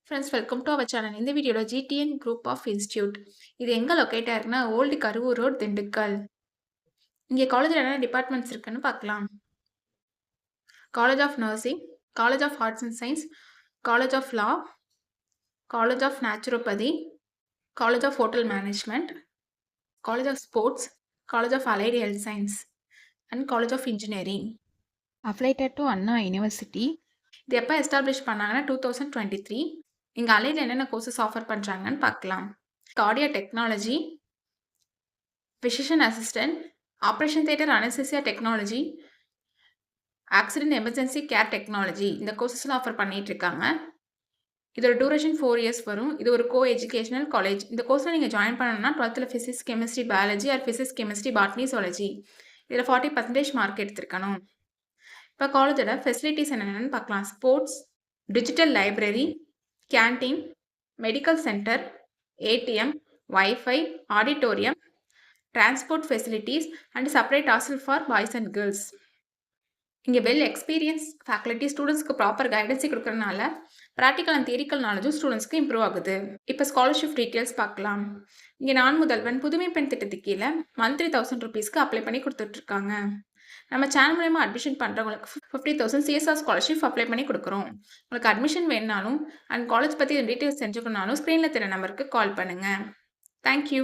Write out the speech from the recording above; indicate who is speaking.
Speaker 1: Friends welcome to our channel. இந்த வீடியோல GTN group of institute இது எங்க லொக்கேட் ஆயிருக்குன்னா ஓல்டு கருவூர் ரோட் திண்டுக்கல். இங்க காலேஜ்ல என்னென்ன டிபார்ட்மெண்ட்ஸ் இருக்குன்னு பார்க்கலாம். College of nursing, college of arts and science, college of law, college of naturopathy, college of hotel management, college of sports, college of allied health science and college of engineering. Affiliated to Anna university. இது எப்போ establish பண்ணாங்கன்னா 2023. இங்கே அலையில் என்னென்ன courses offer பண்ணுறாங்கன்னு பார்க்கலாம். Cardio technology, physician assistant, operation theatre anaesthesia technology, accident emergency care technology இந்த கோர்சஸ்லாம் offer பண்ணிட்டு இருக்காங்க. இதோட டூரேஷன் 4 இயர்ஸ் வரும். இது ஒரு கோ எஜுகேஷனல் காலேஜ். இந்த கோர்ஸில் நீங்கள் ஜாயின் பண்ணணும்னா 12th physics chemistry biology R physics chemistry botany zoology இதில் 40% மார்க் எடுத்திருக்கணும். இப்போ காலேஜோட ஃபெசிலிட்டிஸ் என்னென்னு பார்க்கலாம். Sports, digital library, canteen, medical centre, ATM, wifi, auditorium, transport facilities and separate hostel for boys and girls. இங்கே வெல் எக்ஸ்பீரியன்ஸ் ஃபேக்கல்ட்டி ஸ்டூடெண்ட்ஸ்க்கு proper கைடன்ஸை கொடுக்கறதுனால practical and தியரிக்கல் நாலேஜும் ஸ்டூடெண்ட்ஸ்க்கு improve ஆகுது. இப்போ ஸ்காலர்ஷிப் டீட்டெயில்ஸ் பார்க்கலாம். இங்கே நான் முதல்வன் புதுமை பெண் திட்டத்துக்கு கீழே மந்த்லி 1000 ருபீஸ்க்கு அப்ளை பண்ணி கொடுத்துட்ருக்காங்க. நம்ம சேனல் மூலயமா அட்மிஷன் பண்ணுறவங்களுக்கு 50,000 சிஎஸ்ஆர் ஸ்காலர்ஷிப் அப்ளை பண்ணி கொடுக்குறோம். உங்களுக்கு அட்மிஷன் வேணுனாலும் அண்ட் காலேஜ் பற்றி டீட்டெயில்ஸ் தெரிஞ்சுக்கணுனாலும் ஸ்க்ரீனில் தெரிய நம்பருக்கு கால் பண்ணுங்கள். தேங்க்யூ.